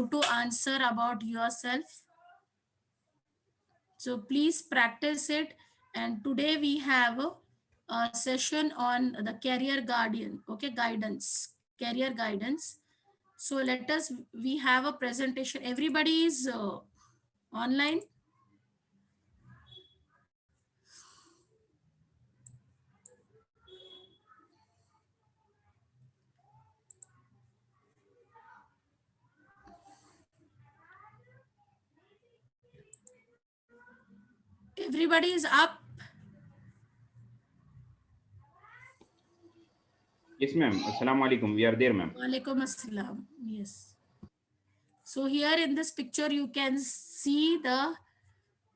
to answer about yourself. So please practice it. And today we have a session on the career guardian, okay, guidance, career guidance. So let us, we have a presentation. Everybody is online. Everybody is up. Yes, ma'am. Assalamu alaikum. We are there, ma'am. Walaikum assalam. Yes. So here in this picture, you can see the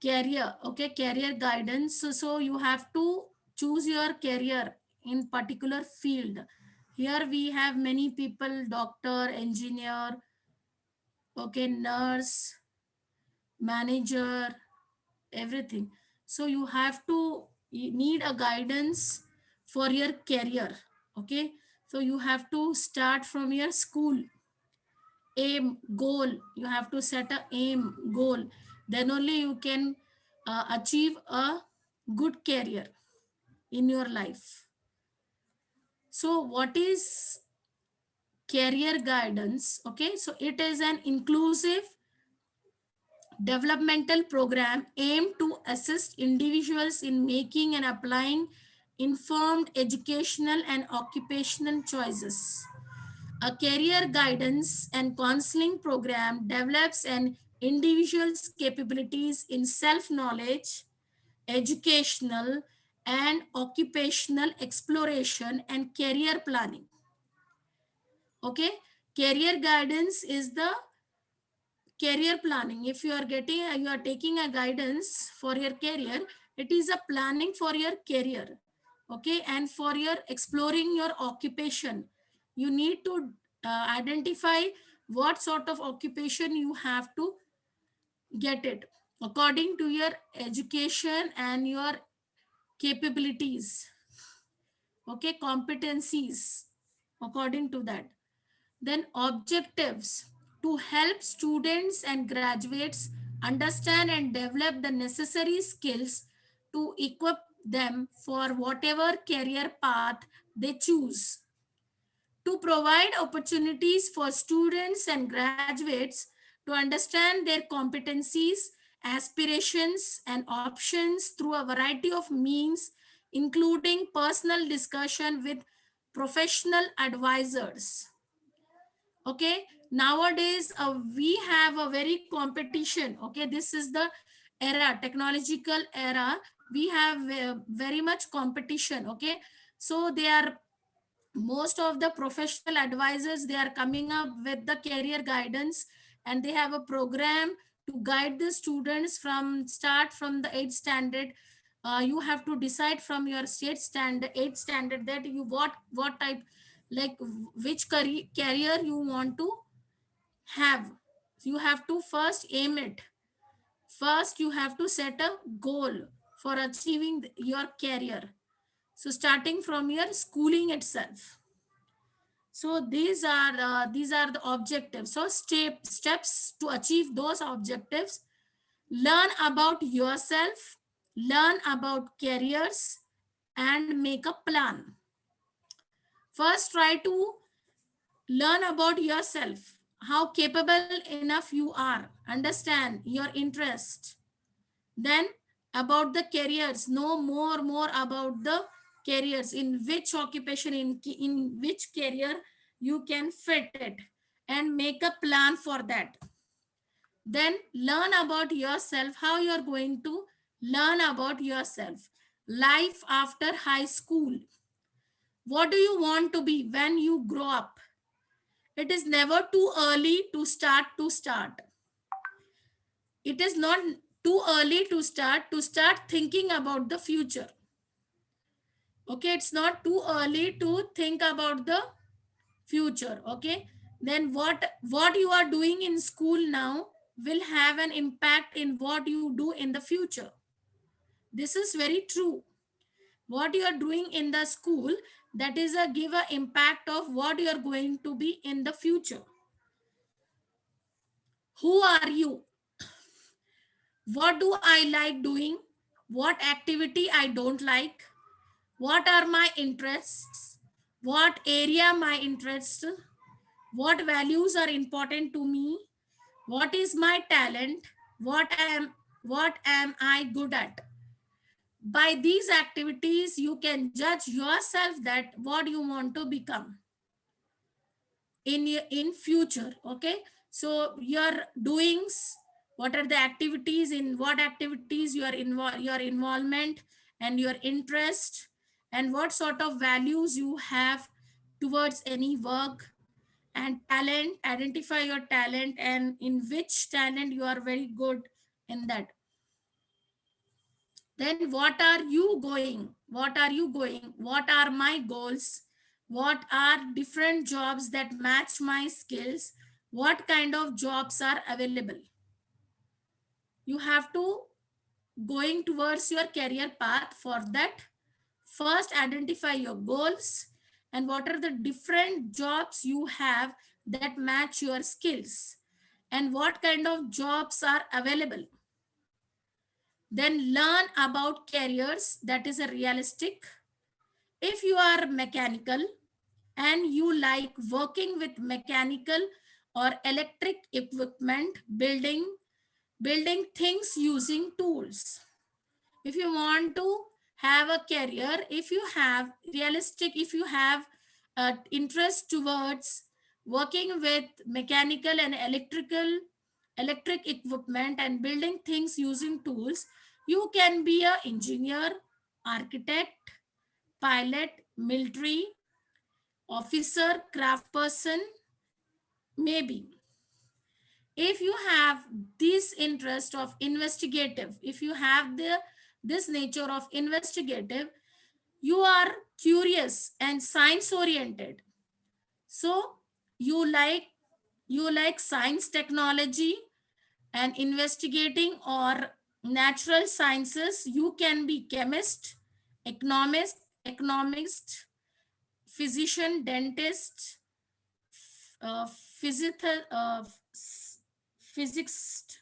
career, okay, career guidance. So you have to choose your career in particular field. Here we have many people, doctor, engineer, okay, nurse, manager, everything. So you need a guidance for your career, okay. So you have to start from your school. Aim, goal, you have to set a aim, goal, then only you can achieve a good career in your life. So what is career guidance? Okay, so it is an inclusive developmental program aimed to assist individuals in making and applying informed educational and occupational choices. A career guidance and counseling program develops an individual's capabilities in self-knowledge, educational, and occupational exploration and career planning. Okay, career guidance is the career planning. If you are taking a guidance for your career, it is a planning for your career. Okay, and for your exploring your occupation, you need to identify what sort of occupation you have to get it according to your education and your capabilities, okay, competencies, according to that. Then objectives, to help students and graduates understand and develop the necessary skills to equip them for whatever career path they choose. To provide opportunities for students and graduates to understand their competencies, aspirations, and options through a variety of means, including personal discussion with professional advisors. Okay, nowadays we have a very competition. Okay, this is the era, technological era. We have very much competition. Okay, so they are, most of the professional advisors, they are coming up with the career guidance, and they have a program to guide the students from start from the 8th standard. You have to decide from your state standard, 8th standard, that you what type, like which career you want to have. You have to first aim it. First you have to set a goal for achieving your career, so starting from your schooling itself. So these are the objectives. So steps to achieve those objectives: learn about yourself, learn about careers, and make a plan. First, try to learn about yourself, how capable enough you are, understand your interest. Then about the careers, know more about the careers, in which occupation, in which career you can fit it, and make a plan for that. Then learn about yourself, how you are going to learn about yourself. Life after high school, what do you want to be when you grow up? It is never too early to start. It is not too early to start thinking about the future. Okay, it's not too early to think about the future. Okay, then what you are doing in school now will have an impact in what you do in the future. This is very true. What you are doing in the school, that is a give a impact of what you are going to be in the future. Who are you? What do I like doing? What activity I don't like? What are my interests? What area my interest? What values are important to me? What is my talent? What am I good at? By these activities you can judge yourself that what you want to become in future. Okay, so your doings, what are the activities, in what activities your involvement and your interest, and what sort of values you have towards any work. And talent, identify your talent and in which talent you are very good in that. Then what are my goals, what are different jobs that match my skills, what kind of jobs are available. You have to going towards your career path. For that, first identify your goals and what are the different jobs you have that match your skills and what kind of jobs are available. Then learn about careers that is a realistic. If you are mechanical and you like working with mechanical or electric equipment, building things using tools. If you want to have a career, if you have realistic, if you have interest towards working with mechanical and electric equipment and building things using tools, you can be a engineer, architect, pilot, military officer, craft person, maybe. If you have this interest of investigative, if you have this nature of investigative, you are curious and science oriented, so you like science, technology and investigating or natural sciences. You can be chemist, economist, physician, dentist, physical, physicist,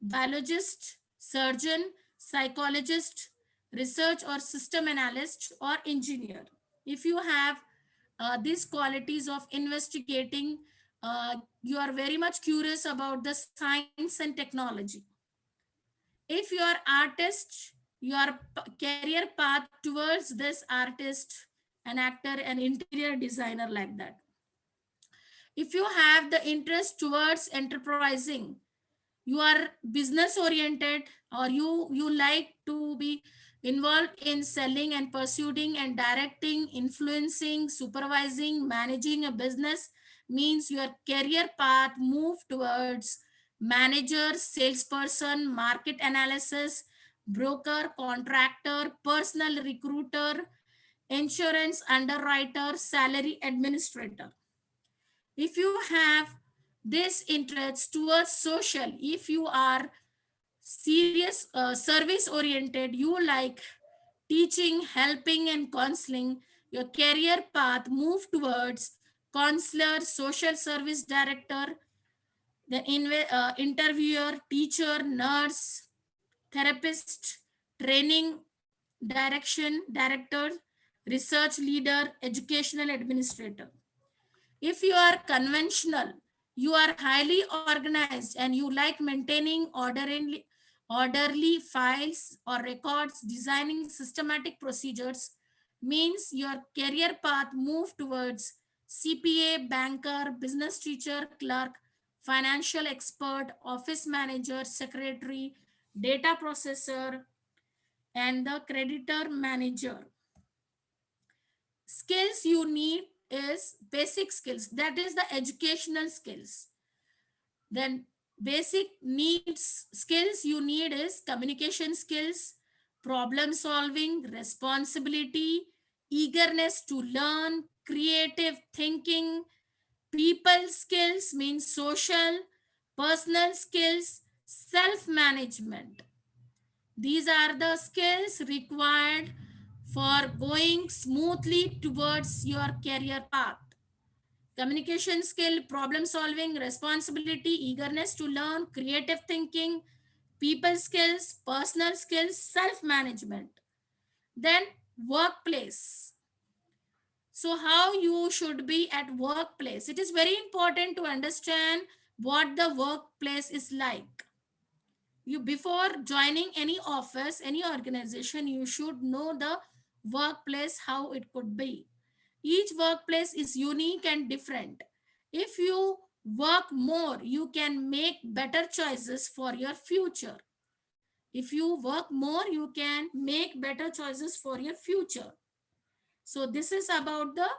biologist, surgeon, psychologist, research or system analyst, or engineer. If you have these qualities of investigating, you are very much curious about the science and technology. If you are artist, your career path towards this artist, an actor, an interior designer, like that. If you have the interest towards enterprising, you are business oriented, or you like to be involved in selling and pursuing and directing, influencing, supervising, managing a business, means your career path move towards manager, salesperson, market analysis, broker, contractor, personal recruiter, insurance underwriter, salary administrator. If you have this interest towards social, if you are serious service oriented, you like teaching, helping and counseling, your career path move towards counselor, social service director, the interviewer, teacher, nurse, therapist, training director, research leader, educational administrator. If you are conventional, you are highly organized and you like maintaining orderly files or records, designing systematic procedures, means your career path move towards CPA, banker, business teacher, clerk, financial expert, office manager, secretary, data processor, and the creditor manager. Skills you need is basic skills, that is the educational skills. Then basic needs skills you need is communication skills, problem solving, responsibility, eagerness to learn, creative thinking. People skills means social, personal skills, self management. These are the skills required for going smoothly towards your career path. communication skill, problem solving, responsibility, eagerness to learn, creative thinking, people skills, personal skills, self management. Then workplace. So how you should be at workplace. It is very important to understand what the workplace is like. You, before joining any office, any organization, you should know the workplace, how it could be. Each workplace is unique and different. If you work more, you can make better choices for your future. If you work more, you can make better choices for your future. So this is about the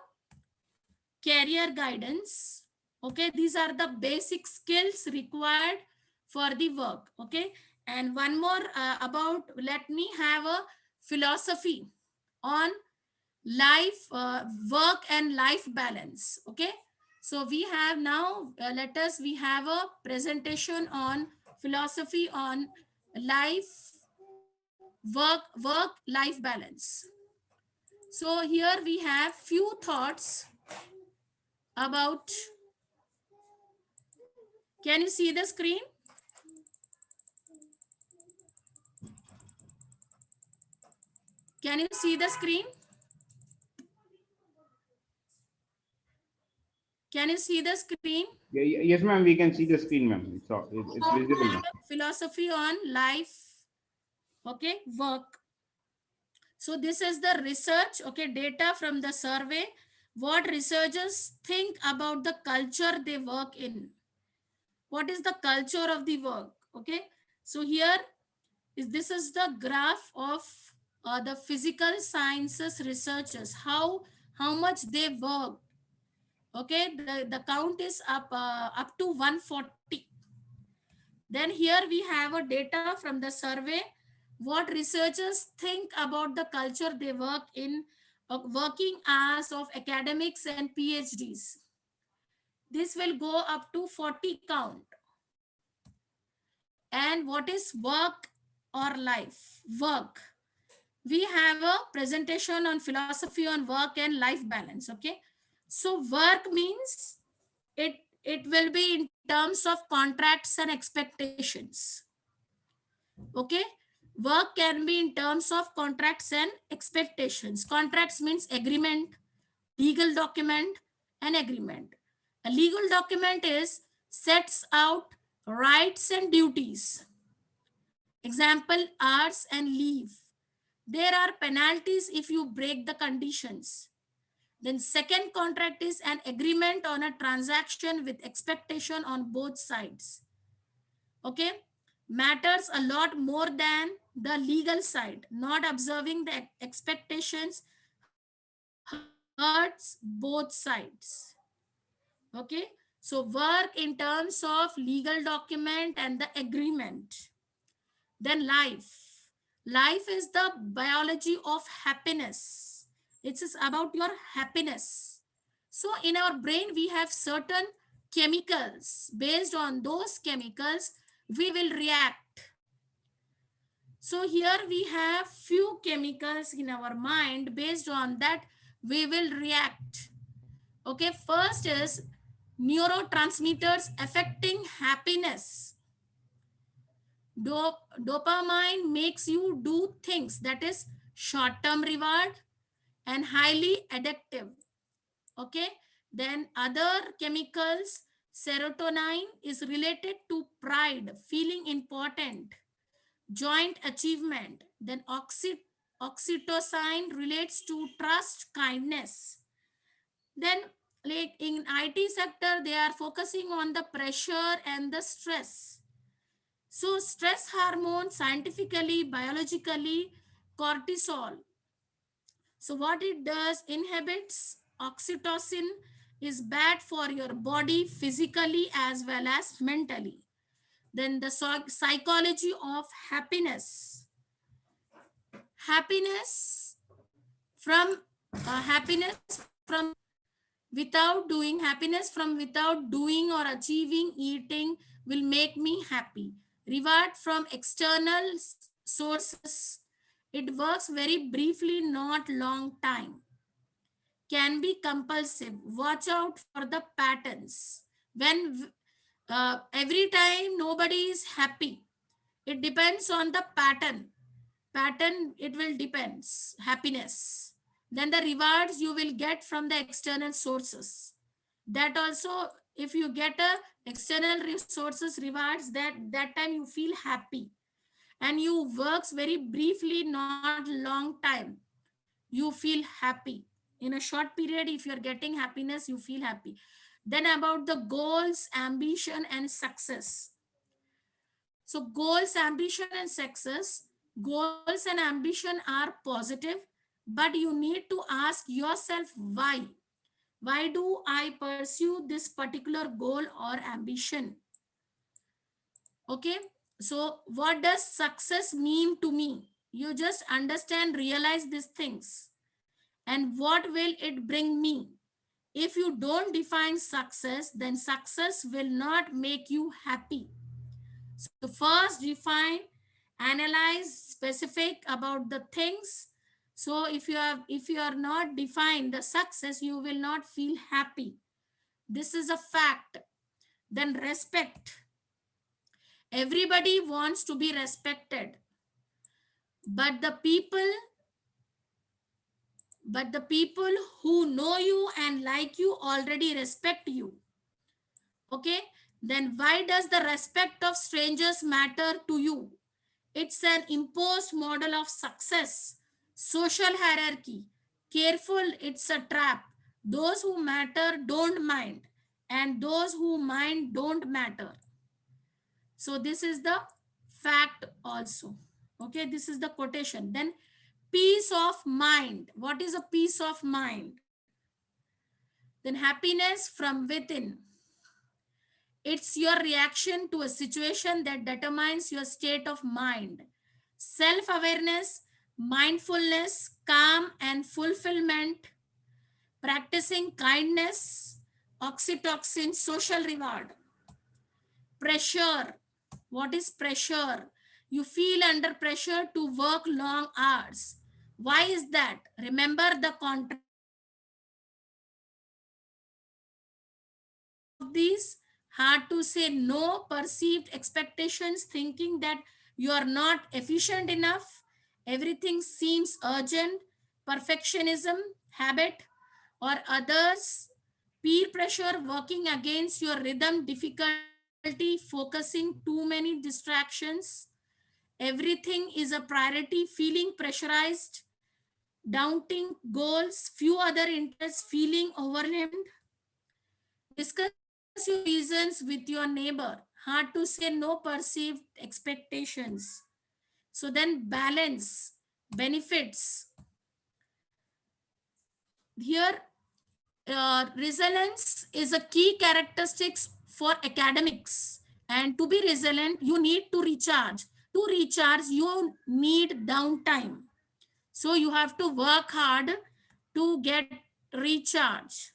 career guidance. Okay, these are the basic skills required for the work. Okay, and one more about, let me have a philosophy on life, work and life balance. Okay, so we have now, let us, we have a presentation on philosophy on life, work life balance. So here we have few thoughts about, can you see the screen? Can you see the screen? Can you see the screen? Yes, ma'am. We can see the screen, ma'am. It's So we visible have now. a philosophy on life, okay, work. So this is the research, okay, data from the survey. What researchers think about the culture they work in. What is the culture of the work? Okay. So here is, this is the graph of the physical sciences researchers, how much they work. Okay, the count is up to 140. Then here we have a data from the survey, what researchers think about the culture they work in, working hours of academics and PhDs. This will go up to 40 count. And what is work or life? Work. We have a presentation on philosophy on work and life balance. Okay, so work means, it will be in terms of contracts and expectations. Okay, work can be in terms of contracts and expectations. Contracts means agreement, legal document, and agreement. A legal document is sets out rights and duties, example hours and leave. There are penalties if you break the conditions. Then second contract is an agreement on a transaction with expectation on both sides. Okay, matters a lot more than the legal side. Not observing the expectations hurts both sides. Okay, so work in terms of legal document and the agreement. Then life is the biology of happiness. It is about your happiness. So in our brain we have certain chemicals. Based on those chemicals we will react. So here we have few chemicals in our mind. Based on that we will react. Okay, first is neurotransmitters affecting happiness. Dopamine makes you do things, that is short term reward and highly addictive. Okay, then other chemicals, serotonin is related to pride, feeling important, joint achievement. Then oxytocin relates to trust, kindness. Then like in IT sector they are focusing on the pressure and the stress. So stress hormone, scientifically, biologically, cortisol. So what it does, inhibits oxytocin, is bad for your body physically as well as mentally. Then the psychology of happiness. Happiness from happiness from without doing, happiness from without doing or achieving, eating will make me happy. Reward from external sources, it works very briefly, not long time. can be compulsive. Watch out for the patterns. When every time nobody is happy, it depends on the pattern. It will depends happiness. Then the rewards you will get from the external sources. That also, if you get a external resources rewards, that time you feel happy, and you works very briefly, not long time, you feel happy. In a short period, if you're getting happiness, you feel happy. Then about the goals, ambition and success. So goals, ambition and success. Goals and ambition are positive, but you need to ask yourself why. Why do I pursue this particular goal or ambition? Okay. So what does success mean to me? You just understand, realize these things. And what will it bring me? If you don't define success, then success will not make you happy. So first define, analyze, specific about the things. So if you are not defined the success, you will not feel happy. This is a fact. Then respect. Everybody wants to be respected, but the people who know you and like you already respect you. Okay. Then why does the respect of strangers matter to you? It's an imposed model of success, social hierarchy. Careful, it's a trap. Those who matter don't mind, and those who mind don't matter. So this is the fact also. Okay, this is the quotation. Then peace of mind. What is a peace of mind? Then happiness from within. It's your reaction to a situation that determines your state of mind. Self-awareness, mindfulness, calm and fulfillment, practicing kindness, oxytocin, social reward. Pressure. What is pressure? You feel under pressure to work long hours. Why is that? Remember the contrast of these. Hard to say no, perceived expectations, thinking that you are not efficient enough, everything seems urgent, perfectionism, habit, or others, peer pressure working against your rhythm, difficulty focusing, too many distractions, everything is a priority, feeling pressurized, doubting goals, few other interests, feeling overwhelmed. Discuss your reasons with your neighbor. Hard to say no, perceived expectations. So then balance, benefits. Here, resilience is a key characteristics for academics. And to be resilient, you need to recharge. To recharge, you need downtime. So you have to work hard to get recharge.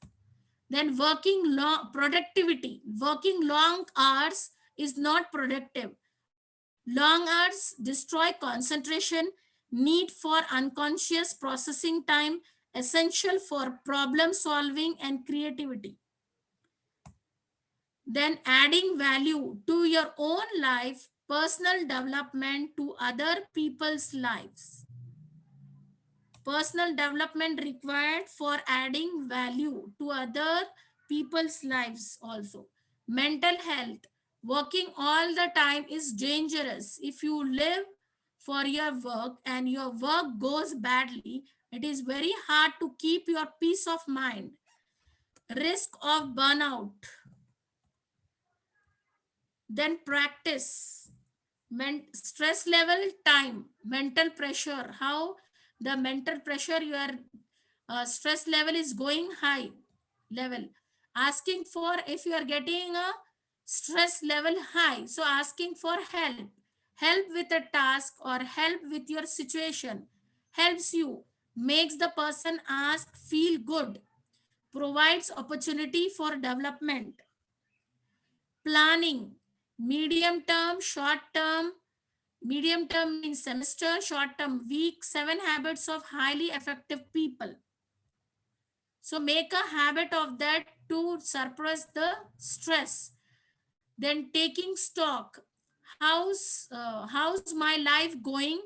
Then working long productivity. Working long hours is not productive. Long hours destroy concentration, need for unconscious processing time, essential for problem solving and creativity. Then adding value to your own life, personal development to other people's lives. Personal development required for adding value to other people's lives also. Mental health. Working all the time is dangerous. If you live for your work and your work goes badly, it is very hard to keep your peace of mind. Risk of burnout. Then practice. Stress level, time, mental pressure, how the mental pressure, your stress level is going high level. Asking for, if you are getting a stress level high, so asking for help with a task or help with your situation helps you, makes the person ask feel good, provides opportunity for development. Planning, medium term, short term. Medium term means semester, short term week, 7 habits of highly effective people. So make a habit of that to suppress the stress. Then taking stock. How's my life going?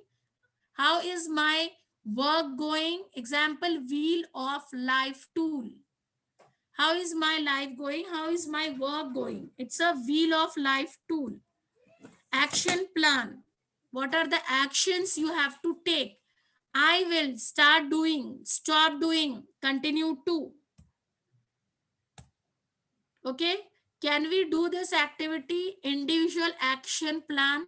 How is my work going? Example, wheel of life tool. How is my life going? How is my work going? It's a wheel of life tool. Action plan. What are the actions you have to take? I will start doing, stop doing, continue to. Okay. Can we do this activity? Individual action plan.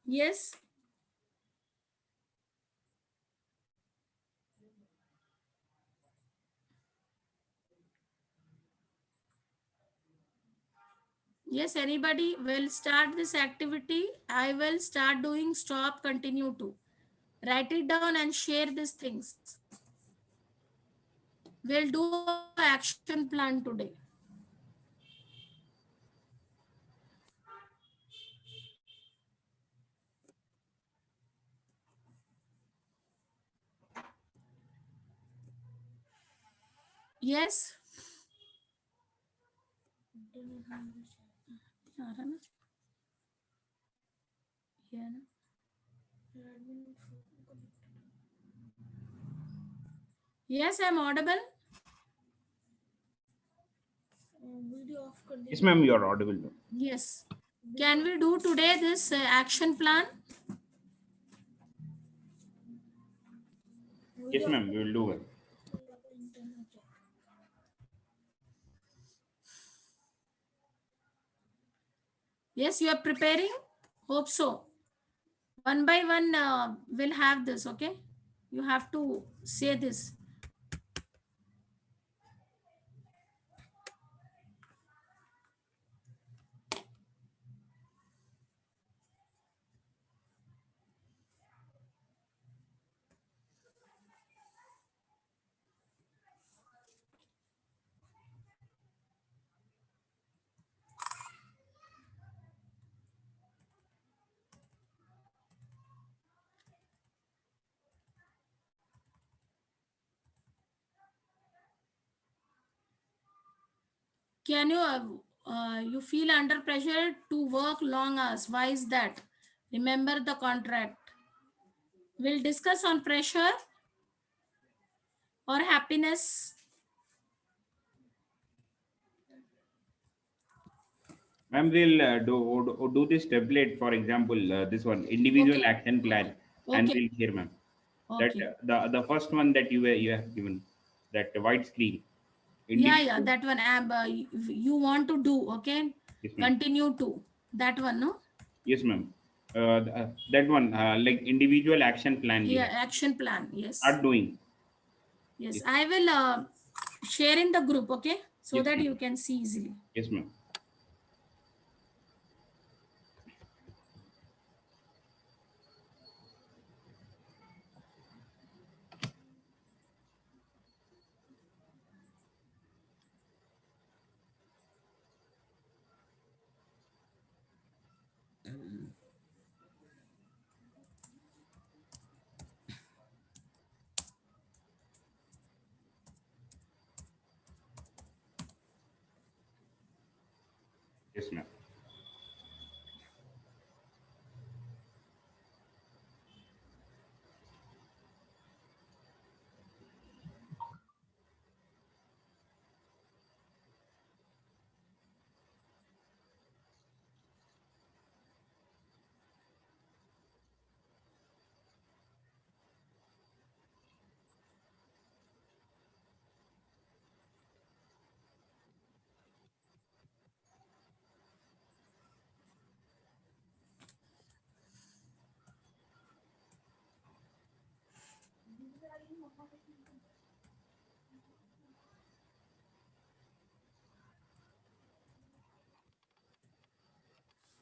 Yes. Yes, anybody will start this activity. I will start doing, stop, continue to. Write it down and share these things. We'll do a action plan today. Yes. Yes, I'm audible. Yes, ma'am, you are audible. Yes. Can we do today this action plan? Yes, ma'am, we will do it. Yes, you are preparing? Hope so. One by one, we'll have this, okay? You have to say this. Can you feel under pressure to work long hours? Why is that? Remember the contract. We'll discuss on pressure or happiness. Ma'am, we'll do this template, for example, this one, individual Okay. action plan, and Okay. we'll share, ma'am. That Okay. the first one that you have given, that white screen, Yeah, individual. that one. You want to do, okay? Yes, ma'am. Continue to. That one, no? Yes, ma'am. That one, like individual action plan we Yeah, have. action plan. Yes. Start doing. Yes. Yes, I will share in the group, okay? So yes, that ma'am. you can see easily. Yes, ma'am. Yes, ma'am.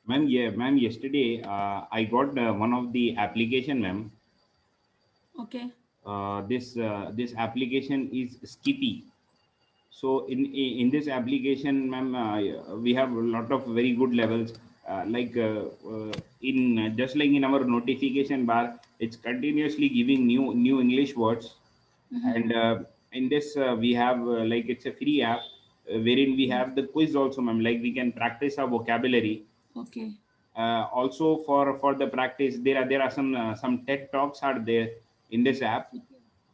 Ma'am, yeah, ma'am. Yesterday, I got one of the application, ma'am. Okay. This application is Skippy. So in this application, ma'am, we have a lot of very good levels. In just like in our notification bar, it's continuously giving new English words. Mm-hmm. And in this, we have like it's a free app, wherein we Okay. have the quiz also, ma'am. Like we can practice our vocabulary. Okay. Also for the practice, there are some TED talks are there in this app, Okay.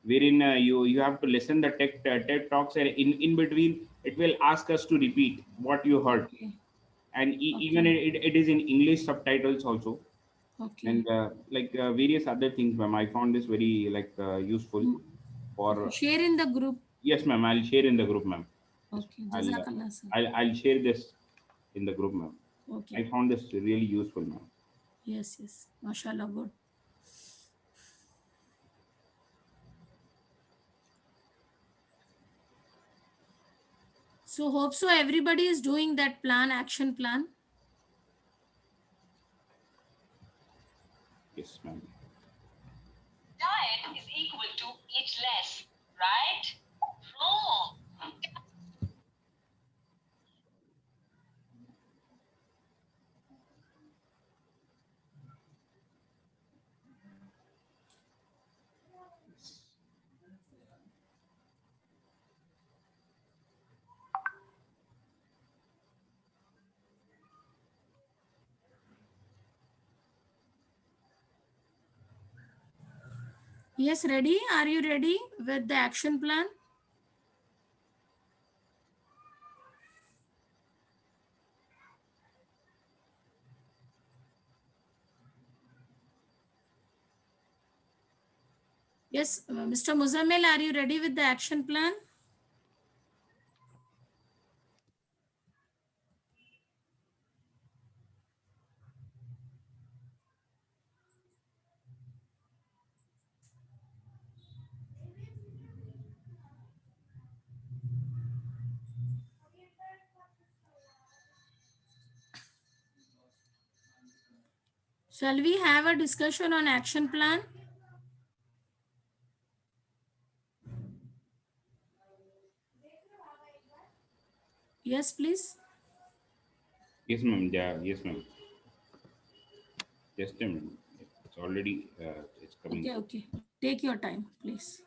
wherein you have to listen the TED talks, and in between it will ask us to repeat what you heard. Okay. And even Okay. it is in English subtitles also. Okay. And various other things, ma'am. I found this very like useful Mm, okay. for. Share in the group. Yes, ma'am. I'll share in the group, ma'am. Yes, Okay. I'll Jazakallah, sir. I'll share this in the group, ma'am. I Okay. found this really useful, ma'am. Yes. Yes. MashaAllah. Good. So hope so everybody is doing that plan, action plan. Yes, ma'am. Diet is equal to eat less, right? Wrong. Yes, ready? Are you ready with the action plan? Yes, Mr. Muzammil, are you ready with the action plan? Shall we have a discussion on action plan? Yes, please. Yes, ma'am. Yeah, yes, ma'am. Just a minute. It's already it's coming. Okay, okay. Take your time, please.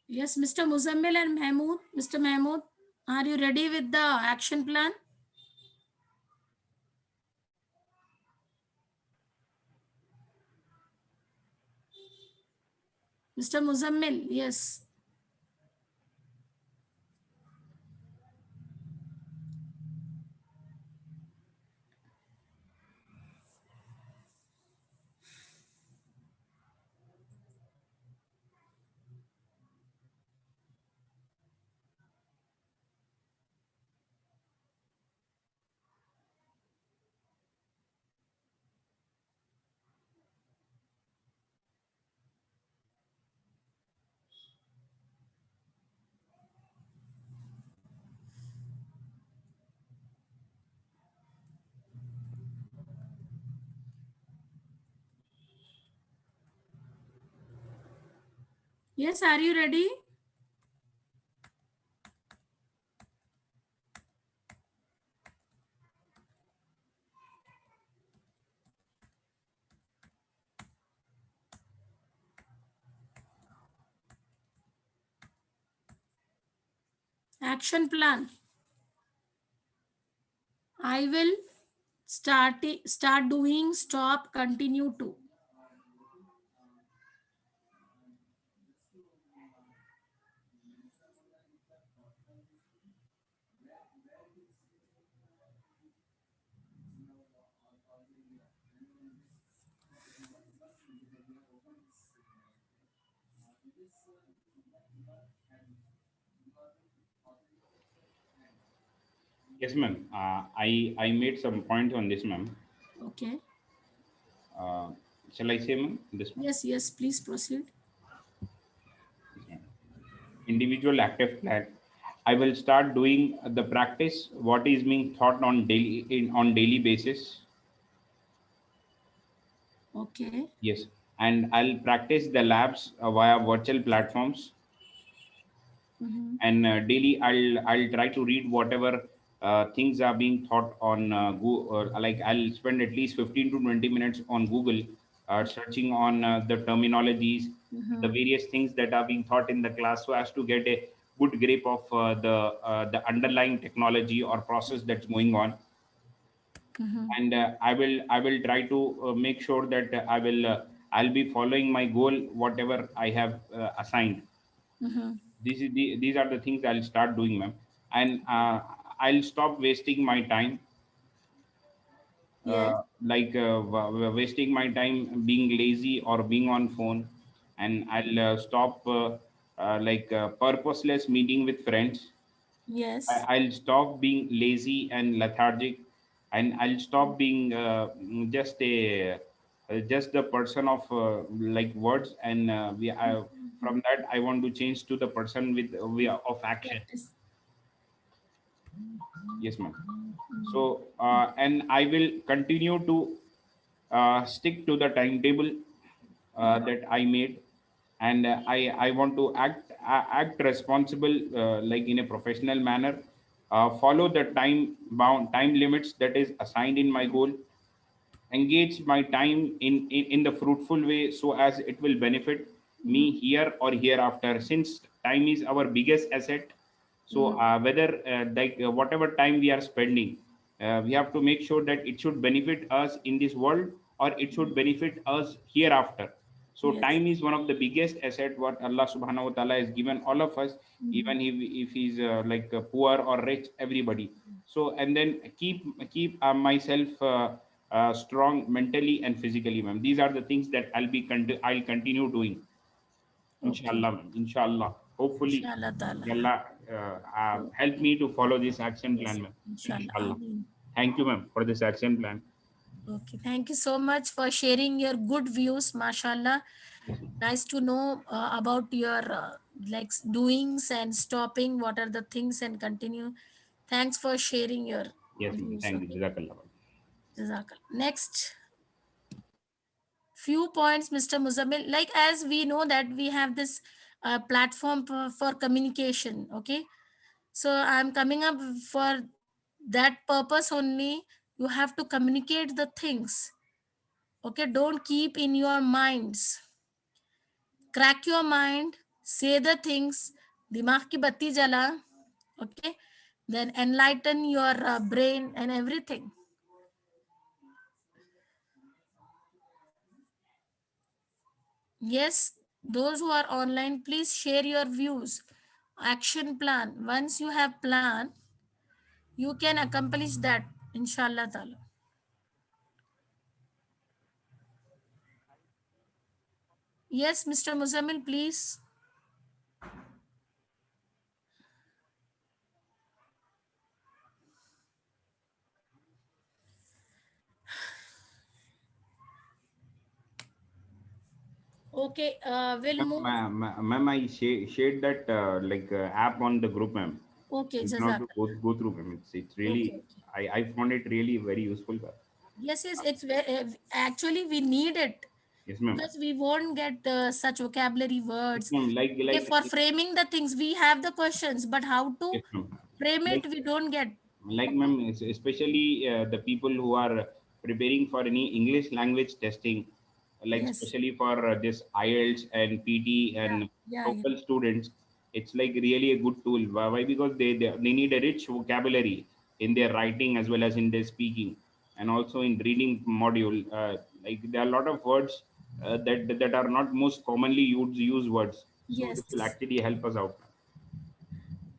Yes, Mr. Muzammil and Mahmood. Mr. Mahmood, are you ready with the action plan? Mr. Muzammil, yes. Yes, are you ready? Action plan. I will start doing, stop, continue to. Yes, ma'am. I made some points on this, ma'am. Okay. Uh, shall I say, ma'am, this one? Yes, yes, please proceed. Yes, ma'am. Individual active plan. I will start doing the practice what is being taught on daily basis. Okay. Yes, and I'll practice the labs via virtual platforms, Mm-hmm. and daily I'll try to read whatever things are being taught on Google. Like I'll spend at least 15 to 20 minutes on Google, searching on the terminologies, the Mm-hmm. various things that are being taught in the class, so as to get a good grip of the underlying technology or process that's going on. Mm-hmm. And I will try to make sure that I'll be following my goal whatever I have assigned. Mm-hmm. These are the things I'll start doing, ma'am. And I'll stop wasting my time, Yes. like wasting my time being lazy or being on phone. And I'll stop like purposeless meeting with friends. Yes. I'll stop being lazy and lethargic, and I'll stop being just the person of like words. And from that, I want to change to the person with of action. Practice. Yes, ma'am. So and I will continue to stick to the timetable Yeah. that I made. And I want to act responsible, like in a professional manner. Follow the time limits that is assigned in my goal. Engage my time in the fruitful way, so as it will benefit me Mm-hmm. here or hereafter, since time is our biggest asset. So Mm-hmm. whether like whatever time we are spending, we have to make sure that it should benefit us in this world, or it should benefit us hereafter. So Yes. time is one of the biggest asset what Allah subhanahu wa ta'ala has given all of us, Mm-hmm. even if he's like poor or rich, everybody. So and then keep myself strong mentally and physically, ma'am. These are the things that I'll continue doing. Okay. Inshallah, ma'am. Inshallah. Hopefully, Inshallah ta'ala. Allah So, help me to follow this action yes. plan, ma'am. Inshallah. Inshallah. Ameen. Thank you, ma'am, for this action plan. Okay. Thank you so much for sharing your good views, mashallah. Yes, ma'am. Nice to know about your like doings and stopping. What are the things and continue. Thanks for sharing your Yes, ma'am. views. Thank you. Okay. Jazakallah. Jazakallah. Next, few points, Mr. Muzammil. Like as we know that we have this platform for communication. Okay. So I'm coming up for that purpose only. You have to communicate the things. Okay. Don't keep in your minds. Crack your mind. Say the things. Dimag ki batti jala. Okay. Then enlighten your brain and everything. Yes, those who are online, please share your views. Action plan. Once you have plan, you can accomplish that. Inshallah ta'ala. Yes, Mr. Muzammil, please. Okay, we'll move. Ma'am, I shared that like app on the group, ma'am. Okay, You can also Jazakallah. go through, ma'am. It's Okay, really, okay. I found it really very useful. Yes, yes, it's actually we need it. Yes, ma'am. because we won't get such vocabulary Yes, words. ma'am. Okay, for framing the things we have the questions, but how to Yes, ma'am. frame it Like, we don't get. ma'am, Okay. especially the people who are preparing for any English language testing, like Yes. especially for this IELTS and PT Yeah. and Yeah. Yeah. TOEFL students, it's like really a good tool. Why? Because they need a rich vocabulary in their writing as well as in their speaking, and also in reading module. Like there are a lot of words that are not most commonly used words. So this will Yes. actually help us out.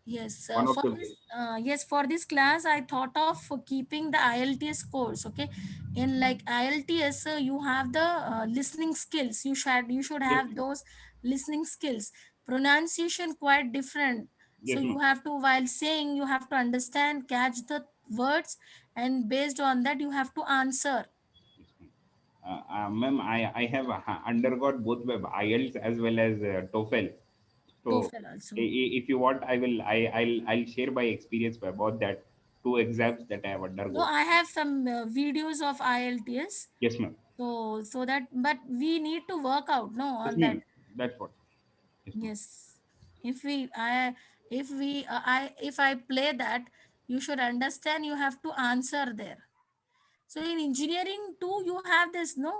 Yes, One of for the this, ways. yes, for this class, I thought of keeping the IELTS course. Okay, in like IELTS, you have the listening skills. You should Yes, have those listening skills. Pronunciation quite different. So yes, you ma'am. have to, while saying, you have to understand, catch the words, and based on that, you have to answer. Yes, ma'am. Ma'am, I have undergone both web IELTS as well as TOEFL. So, TOEFL also. if you want, I'll share my experience about that two exams that I have No, undergone. I have some videos of IELTS. Yes, ma'am. So that, but we need to work out no Yes, on that. ma'am. That's what. Yes, ma'am. Yes. If we I if we I if I play that, you should understand you have to answer there. So in engineering too you have this no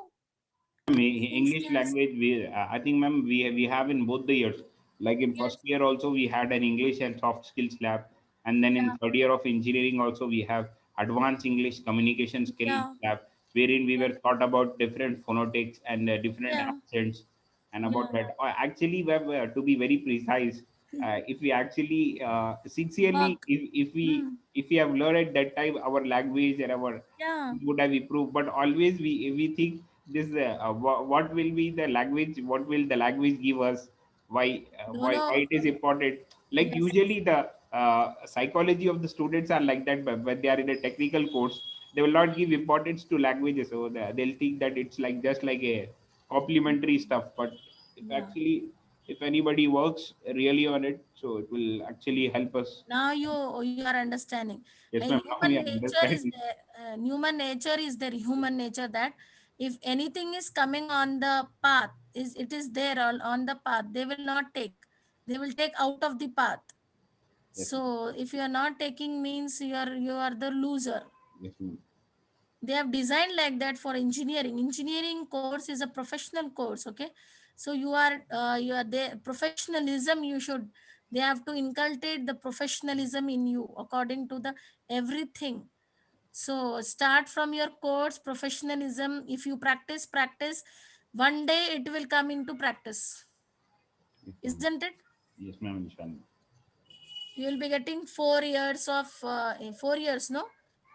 listening English skills. language, I think, ma'am, we have in both the years. Like in first Yes. year also, we had an English and soft skills lab, and then in Yeah. third year of engineering also, we have advanced English communication skills Yeah. lab, wherein we Yeah. were taught about different phonetics and different Yeah. accents, and about Yeah. that. Actually, we have, to be very precise, if we actually sincerely, Work. Hmm. if we have learned at that time our language and our Yeah. would have improved, but always we think this what will be the language, what will the language give us, No, why no. it is important. Like Yes. usually the psychology of the students are like that, but when they are in a technical course, they will not give importance to languages, so they'll think that it's like just like a complementary stuff. But if Yeah. actually, if anybody works really on it, so it will actually help us. Now you are understanding. Yes, Like ma'am. Now we human are nature is understanding. there. Human nature is there. Human nature that if anything is coming on the path, is it is there on the path, they will not take. They will take out of the path. Yes, ma'am. So if you are not taking means you are the loser. Yes, ma'am. They have designed like that for engineering course is a professional course. Okay, so you are there professionalism you should, they have to inculcate the professionalism in you according to the everything. So start from your course professionalism. If you practice, one day it will come into practice, Yes, ma'am. isn't it? Yes, ma'am. Inshallah. You will be getting 4 years of 4 years no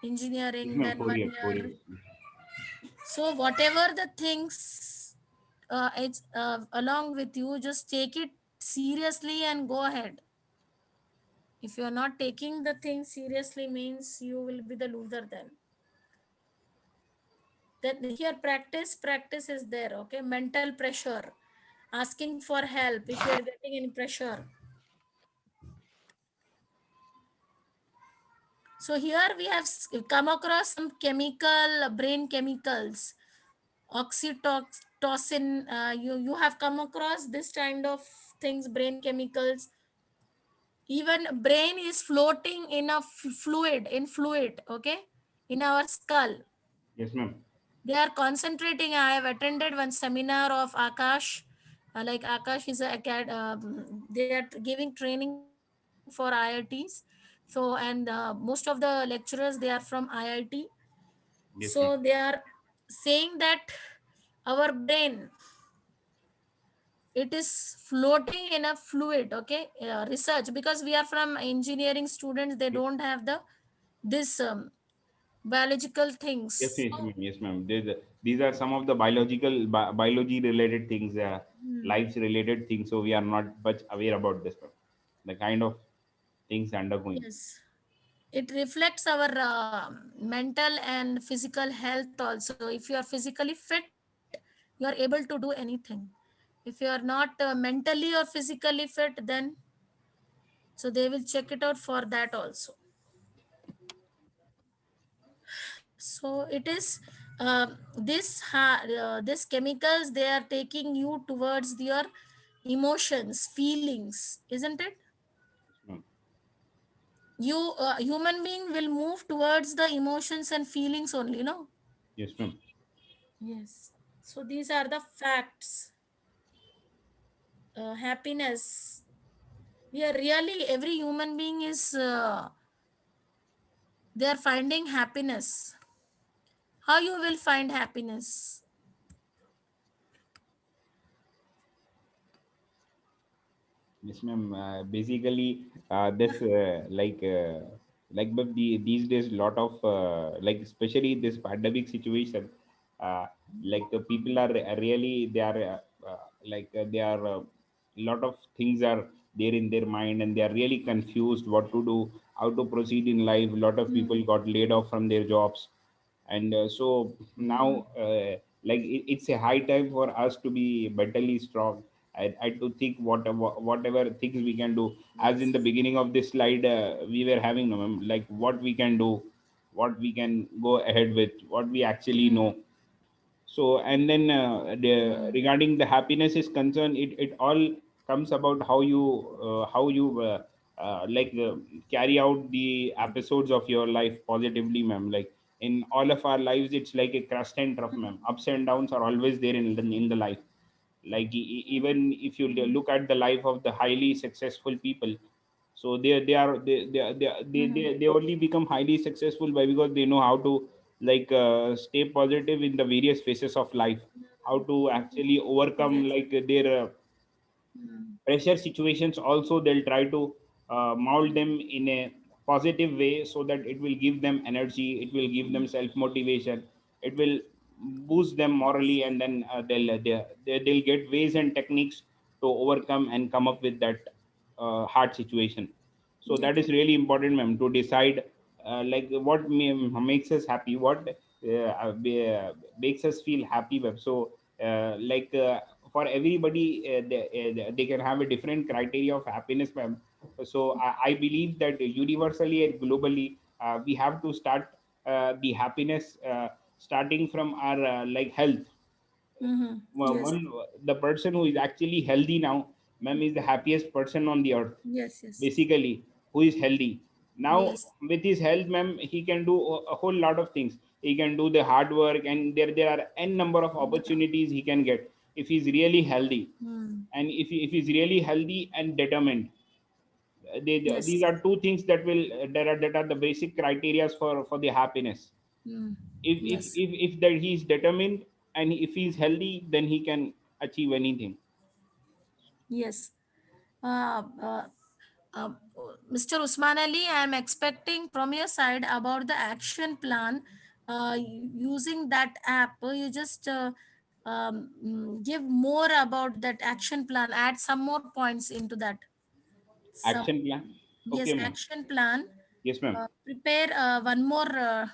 Yes, engineering, ma'am. then Four one years. 4 years. year. So whatever the things it's along with you, just take it seriously and go ahead. If you are not taking the thing seriously, means you will be the loser then. Then here practice is there. Okay, mental pressure, asking for help if you are getting any pressure. So here we have come across some chemical brain chemicals, oxytocin. You have come across this kind of things, brain chemicals. Even brain is floating in a fluid, okay, in our skull. Yes, ma'am. They are concentrating. I have attended one seminar of Akash. Like Akash is they are giving training for IITs. So and most of the lecturers they are from IIT. So Yes, they ma'am. are saying that our brain, it is floating in a fluid. Okay, research, because we are from engineering students, they Yes, don't have the this biological yes, things. yes, ma'am. Yes, ma'am. These are some of the biology related things, Hmm. lives related things. So we are not much aware about this, ma'am. The kind of things undergoing. Yes, it reflects our mental and physical health also. If you are physically fit, you are able to do anything. If you are not mentally or physically fit, then so they will check it out for that also. So it is this chemicals, they are taking you towards your emotions, feelings, isn't it? Yes, ma'am. You human being will move towards the emotions and feelings only, no? Yes, ma'am. Yes. So these are the facts. Happiness, we are really, every human being is they are finding happiness. How you will find happiness? Yes, ma'am. Basically, this but these days, lot of like especially this pandemic situation, uh, like the people are really they are they are lot of things are there in their mind and they are really confused what to do, how to proceed in life. A lot of Mm, people got laid off from their jobs, and so mm, now it's a high time for us to be mentally strong. I to think whatever things we can do. As in yes. the beginning of this slide, we were having like what we can do, what we can go ahead with, what we actually Mm, know. So and then mm, regarding the happiness is concerned, it all comes about how you carry out the episodes of your life positively, ma'am. Like in all of our lives, it's like a crust and trough, ma'am. Ups and downs are always there in the life. Like even if you look at the life of the highly successful people, so they only become highly successful by because they know how to stay positive in the various phases of life, how to actually overcome yes. their Mm, pressure situations. Also they'll try to mold them in a positive way so that it will give them energy, it will give them self motivation, it will boost them morally, and then they'll get ways and techniques to overcome and come up with that hard situation. So yes. that is really important, ma'am, to decide what makes us happy, what makes us feel happy, ma'am. So for everybody, they can have a different criteria of happiness, ma'am. So I believe that universally and globally, we have to start the happiness starting from our health. Mm-hmm. Yes. One, the person who is actually healthy now, ma'am, is the happiest person on the earth, Yes. Yes. basically, who is healthy. Now Yes. with his health, ma'am, he can do a whole lot of things. He can do the hard work, and there are n number of Yeah. opportunities he can get if he's really healthy. Mm. And if he's really healthy and determined, these Yes. are two things that are the basic criterias for the happiness. Mm. If Yes. if if that he's determined and if he's healthy, then he can achieve anything. Yes. Uh, uh, uh, Mr. Usman Ali, I am expecting from your side about the action plan. Using that app, you just give more about that action plan. Add some more points into that. Some, Action plan. yes, Okay, ma'am. action plan. Yes, ma'am. Prepare one more uh,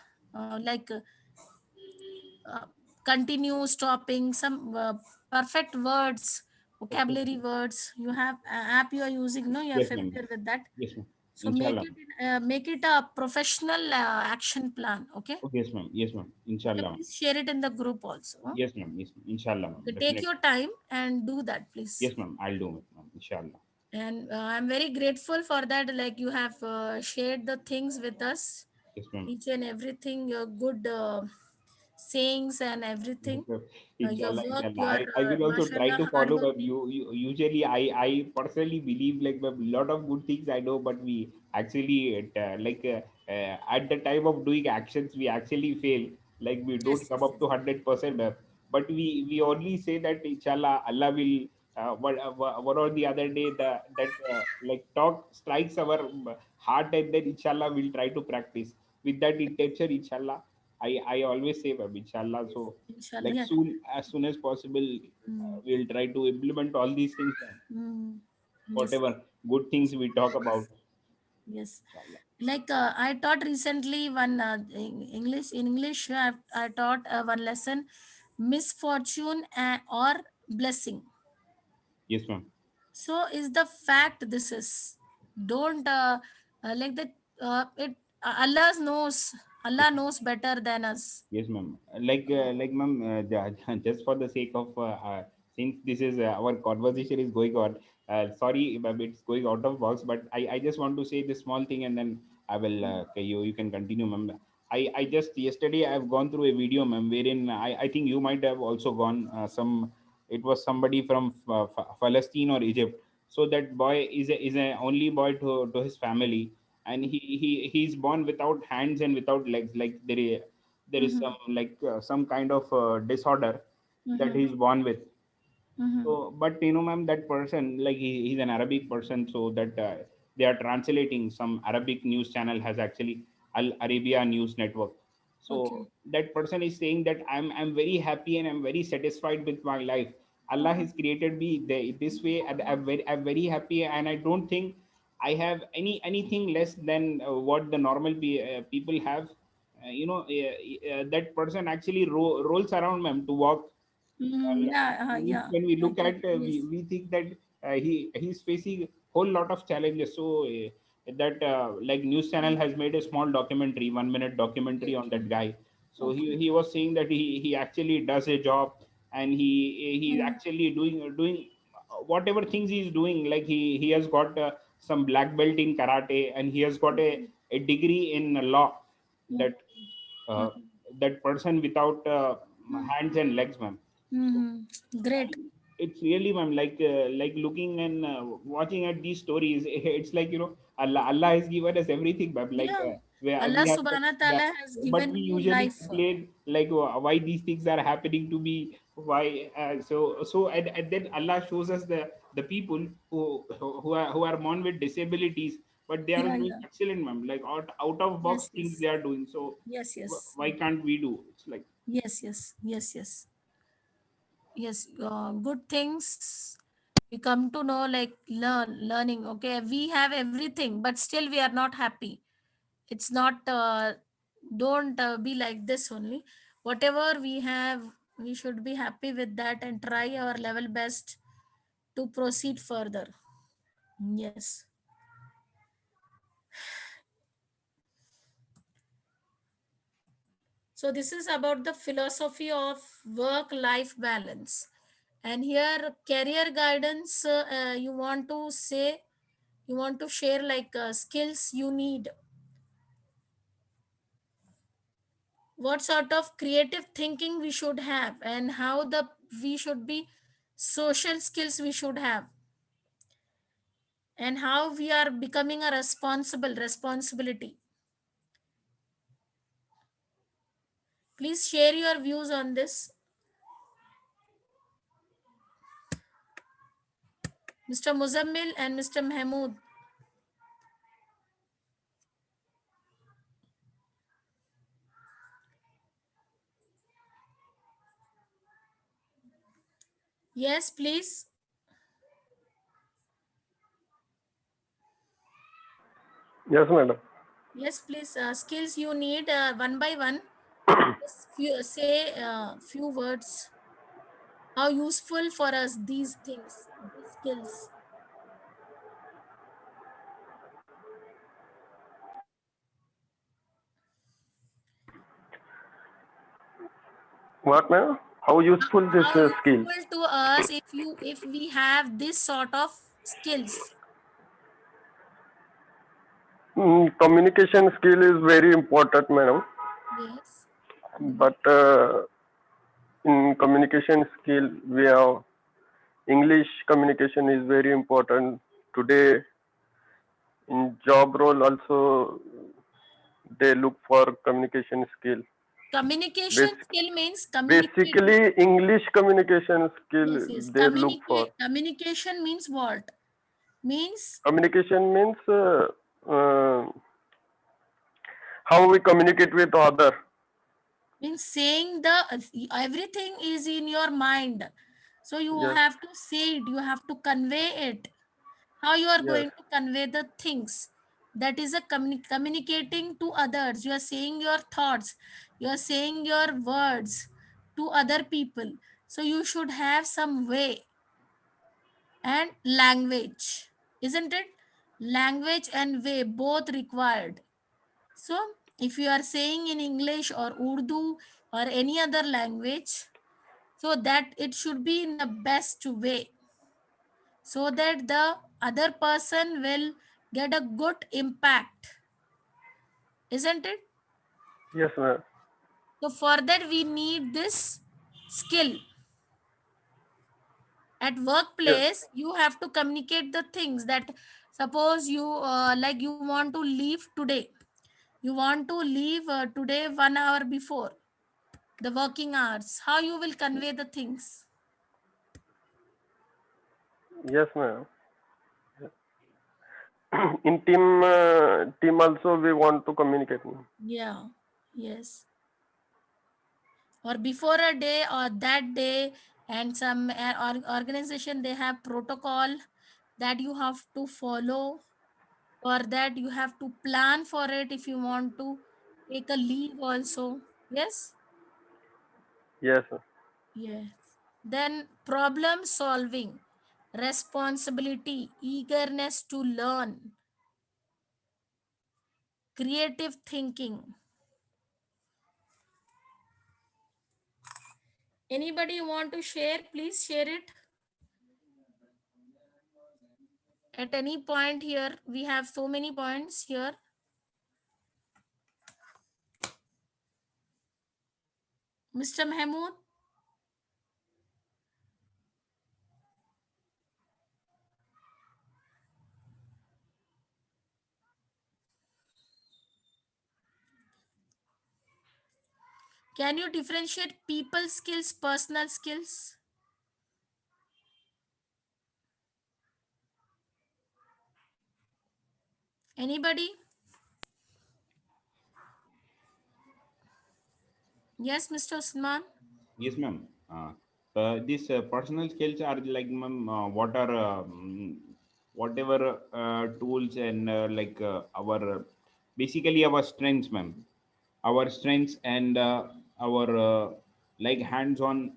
continue, stopping, some perfect words, Okay. vocabulary words. You have app you are using, no? You are Yes, ma'am. familiar with that. Yes, ma'am. So Inshallah. make it a professional action plan. Okay. Okay, yes, ma'am. Yes, ma'am. Okay. Inshallah, ma'am. Please share it in the group also. Huh? Yes, ma'am. Yes, ma'am. Inshallah, ma'am. Okay. Take Definitely. your time and do that, please. Yes, ma'am. I'll do it, ma'am. Inshallah. And I'm very grateful for that. Like you have shared the things with us, Yes, ma'am. each and everything, your good sayings and Yes, everything. ma'am. Your Inshallah, work, inshallah. your I will also try mashallah to hard follow, work. but usually I personally believe like a lot of good things I know, but we actually at the time of doing actions we actually fail. Like we don't Yes, come yes, up yes. to 100%, but we only say that inshallah Allah will. One or the other day talk strikes our heart, and then inshallah we'll try to practice with that intention. Inshallah, I always say, inshallah. Yes. So Inshallah. like Yeah. as soon as possible, Mm, we'll try to implement all these things, mm. Yes. whatever good things we talk about, Yes. inshallah. Like I taught recently one English. In English, I taught one lesson, misfortune or blessing. Yes, ma'am. So is the fact this is, don't like that it Allah knows, Allah knows better than us. Yes, ma'am. Like, ma'am, just for the sake of, since this is our conversation is going on, sorry, ma'am, it's going out of box, but I just want to say this small thing, and then I will, okay, you can continue, ma'am. I just yesterday I've gone through a video, ma'am, wherein I think you might have also gone, it was somebody from Palestine or Egypt. So that boy is a only boy to his family, and he's born without hands and without legs. Like there is Mm-hmm. some kind of disorder that Mm-hmm. he's born with. Mm-hmm. So, but ma'am, that person, like he's an Arabic person, so that they are translating some Arabic news channel has actually Al Arabia News Network. Okay. So that person is saying that I'm very happy and I'm very satisfied with my life. Allah has created me this way, and I'm very happy, and I don't think I have anything less than what the normal people have. That person actually rolls around, ma'am, to walk. Mm, yeah, yeah, When we I look get at, it. Yes. we think that he's facing whole lot of challenges. So that like news channel has made a small documentary, 1 minute documentary on Okay. that guy. So Okay. he was saying that he actually does a job, and he's Mm. actually doing whatever things he's doing. Like he has got some black belt in karate, and he has got a degree in law. Mm. That uh, Mm. that person without hands and legs, ma'am. So Mm-hmm. Great. it's really, ma'am, like looking and watching at these stories. It's like, Allah has given us everything, ma'am. Like Yeah. where Allah we have, subhanahu wa yeah, ta'ala has but given we you usually life. complain like why these things are happening to me. Why? And then Allah shows us the people who are born with disabilities, but they are Yeah, doing yeah. excellent, ma'am. Like out of box Yes, things yes. they are doing. So Yes, yes. why can't we do? It's like, Yes, yes. Yes, yes. Yes. Good things we come to know, like learning. Okay, we have everything, but still we are not happy. It's not, don't be like this only. Whatever we have, we should be happy with that and try our level best to proceed further. Yes. So this is about the philosophy of work life balance. And here career guidance, you want to say, you want to share like skills you need, what sort of creative thinking we should have, and how the we should be, social skills we should have, and how we are becoming a responsibility. Please share your views on this, Mr. Muzammil and Mr. Mahmood. Yes, please. Yes, madam. Yes, please. Skills you need, one by one. Just say few words. How useful for us these things, these skills. What, madam? How useful this How skill? useful to us if we have this sort of skills. Communication skill is very important, madam. Yes. Great. But in communication skill, we have English communication is very important. Today, in job role also, they look for communication skill. Communication Basic, skill means communicating. basically, English communication skill Yes, yes. they look for. Communication means what? Means Communication means how we communicate with other. saying the everything is in your mind. So you Yes, have to say it, you have to convey it. How you are yes, going to convey the things, that is a communicating to others. You are saying your thoughts, you are saying your words to other people. So you should have some way. And language, isn't it? Language and way both required. So if you are saying in English or Urdu or any other language, so that it should be in the best way, so that the other person will get a good impact, isn't it? Yes, ma'am. So for that we need this skill. At Yes, workplace you have to communicate the things that, suppose you like you want to leave today, you want to leave today 1 hour before the working hours, how you will convey the things? yes, ma'am. In team also we want to communicate. Yeah, yes. Or before a day or that day, and some organization they have protocol that you have to follow. For that you have to plan for it if you want to take a leave also. Yes. Yes, ma'am. Yes. Then problem solving, responsibility, eagerness to learn, creative thinking. Anybody want to share? Please share it. At any point here, we have so many points here. Mr. Mahmood. Can you differentiate people skills, personal skills? Anybody? Yes, Mr. Usman. Yes, ma'am. These personal skills are like, ma'am, what are whatever tools and our basically our strengths, ma'am. Our strengths and our like hands-on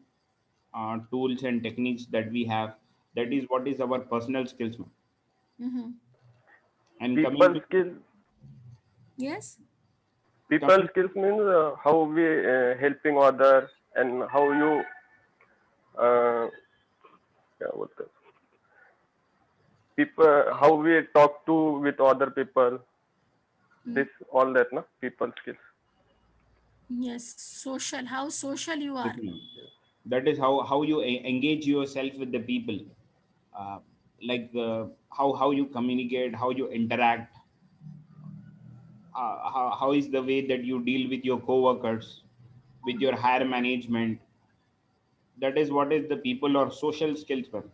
tools and techniques that we have. That is what is our personal skills, ma'am. Mm-hmm. And People skill. Yes. People coming skills means how we helping other and how you क्या बोलते हैं? People how we talk to with other people. This all that na people skills. Yes. Social. How social you are. Yes, ma'am. That is how you engage yourself with the people, uh, how you communicate, how you interact, how is the way that you deal with your coworkers, with your higher management. That is what is the people or social skills, ma'am.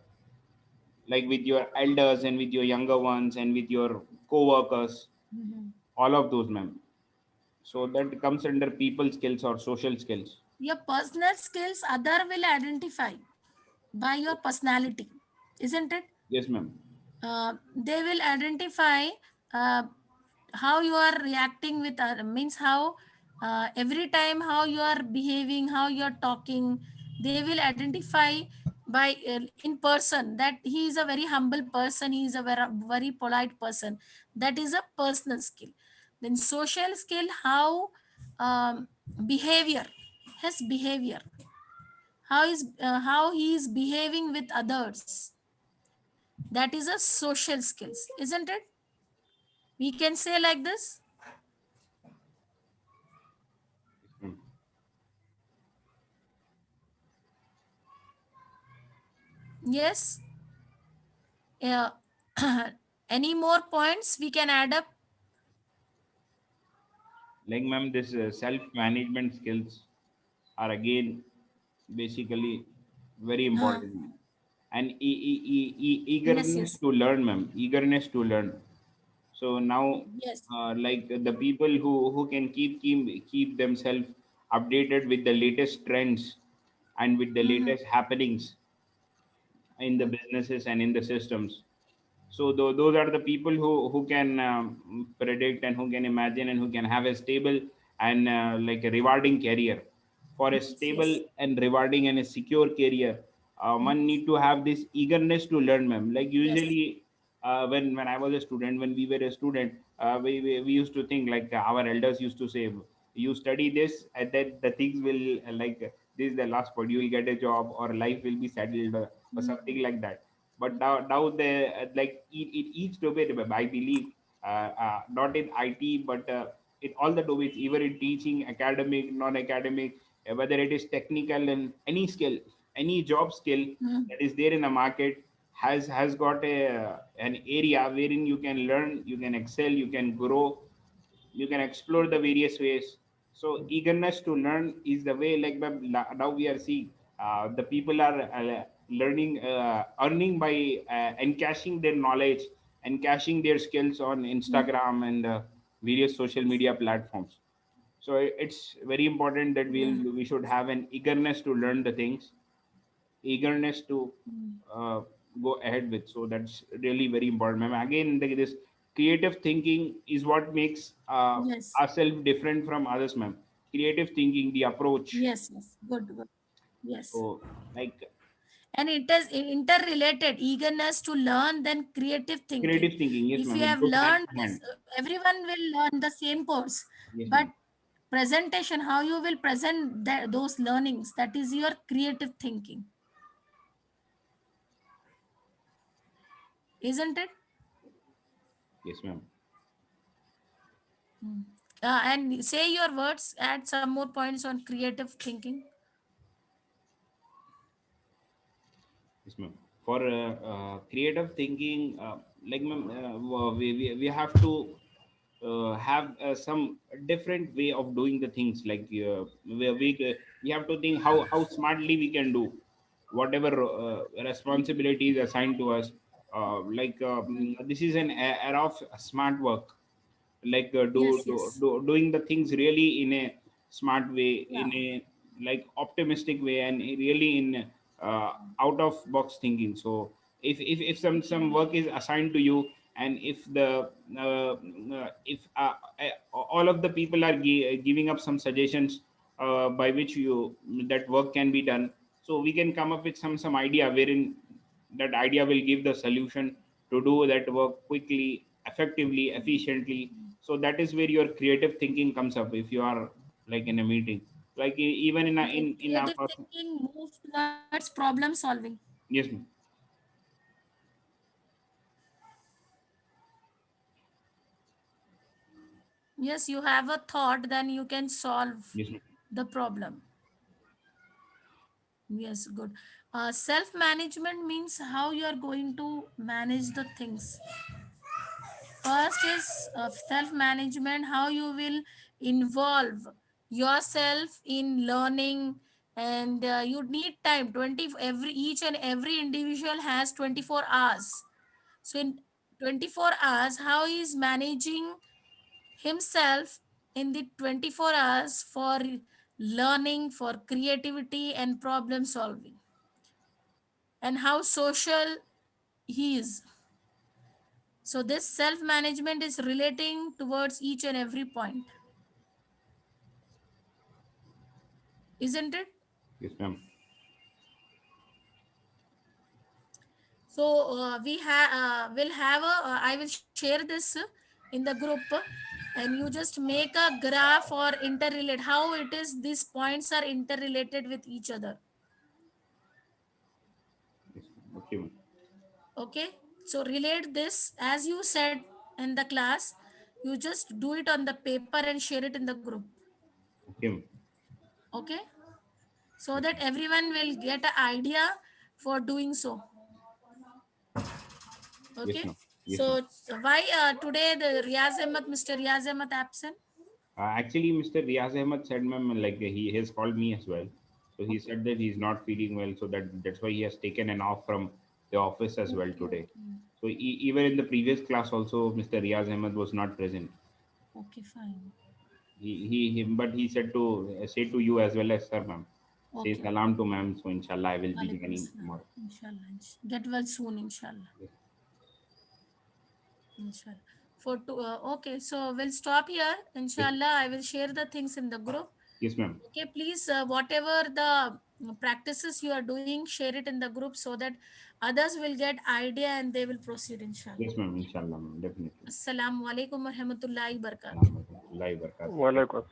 Like with your elders and with your younger ones and with your co-workers, Mhm. all of those, ma'am. So that comes under people skills or social skills. Your personal skills, other will identify by your personality, isn't it? Yes, ma'am. They will identify uh, how you are reacting with means how every time how you are behaving, how you are talking. They will identify by in person that he is a very humble person, he is a very polite person. That is a personal skill. Then social skill, how behavior, his behavior, how he is behaving with others. That is a social skills, isn't it? We can say like this. Hmm. Yes. uh, any more points we can add up? Like, ma'am, this self-management skills are again basically very Huh. important, ma'am. And Yes, eagerness yes, to learn, ma'am. Eagerness to learn. So now, yes. like the people who can keep themselves updated with the latest trends and with the Mhm. latest happenings in the businesses and in the systems. So those are the people who can predict and who can imagine and who can have a stable and like a rewarding career. For a Yes, stable yes. and rewarding and a secure career, one Mhm. need to have this eagerness to learn, ma'am. Like Yes. usually, when I was a student, when we were a student, we used to think like our elders used to say, you study this and then the things will this is the last point, you will get a job or life will be settled, or something like that. But now the like in each domain, I believe, not in IT, but in all the domains, even in teaching, academic, non-academic, whether it is technical and any skill, any job skill that is there in the market has got an area wherein you can learn, you can excel, you can grow, you can explore the various ways. So eagerness to learn is the way. Like now we are seeing the people are learning, earning by encashing their knowledge, encashing their skills on Instagram and various social media platforms. So it's very important that Yeah. we should have an eagerness to learn the things, eagerness to uh, go ahead with. So that's really very important, ma'am. Again, this creative thinking is what makes Yes. ourselves different from others, ma'am. Creative thinking, the approach. Yes. Yes. Good. Good. Yes. So, like And it is interrelated, eagerness to learn, then creative thinking. creative thinking, yes, If ma'am. you It have goes hand learned in this, hand. everyone will learn the same course, Yes, but ma'am. presentation, how you will present those learnings, that is your creative thinking, isn't it? Yes, ma'am. And say your words, add some more points on creative thinking. Yes, ma'am. For creative thinking, like ma'am, we have to have some different way of doing the things. Like we have to think how smartly we can do whatever responsibility is assigned to us. This is an era of smart work, like Yes, yes. doing the things really in a smart way, Yeah. in a like optimistic way, and really in out of box thinking. So if some work is assigned to you, and if the if all of the people are giving up some suggestions by which you that work can be done, so we can come up with some idea wherein that idea will give the solution to do that work quickly, effectively, efficiently. So that is where your creative thinking comes up. If you are like in a meeting, like even in a, Okay. in our Creative thinking moves towards problem solving. yes, ma'am. Yes, you have a thought, then you can solve Yes, ma'am. the problem. Yes, good. Self management means how you are going to manage the things. First is self management, how you will involve yourself in learning, and you need time. 20 every each and every individual has 24 hours. So in 24 hours, how he is managing himself in the 24 hours for learning, for creativity and problem solving, and how social he is. So this self management is relating towards each and every point, isn't it? Yes, ma'am. So we have will have a I will share this in the group, and you just make a graph or interrelate how it is these points are interrelated with each other. Yes, ma'am. Okay, ma'am. Okay, so relate this as you said in the class. You just do it on the paper and share it in the group. Okay, ma'am. Okay, so Yes, that ma'am. everyone will get an idea for doing so. Yes, Okay, ma'am. Yes, ma'am. so why today the Riaz Ahmed, Mr. Riaz Ahmed absent? Actually, Mr. Riaz Ahmed said, ma'am, like he has called me as well. So he Okay, said that he's not feeling well, so that's why he has taken an off from the office as well okay, today. okay, So even in the previous class, also Mr. Riaz Ahmed was not present. okay, fine. But he said to say to you as well as sir, ma'am. Say Okay, okay. salam to ma'am. So inshallah, I will be Walaikum joining assalam. tomorrow. Inshallah. Get well soon, inshallah. Yes, Inshallah. For two, okay, so we'll stop here. yes, Inshallah, I will share the things in the group. Yes, ma'am. Okay, please, whatever the practices you are doing, share it in the group so that others will get idea and they will proceed, inshallah. Yes, ma'am. Inshallah, ma'am. Definitely. Assalamu alaikum wa rahmatullahi wa barakatuh. Assalamu alaikum. Warahmatullahi wabarakatuh. Walaikum.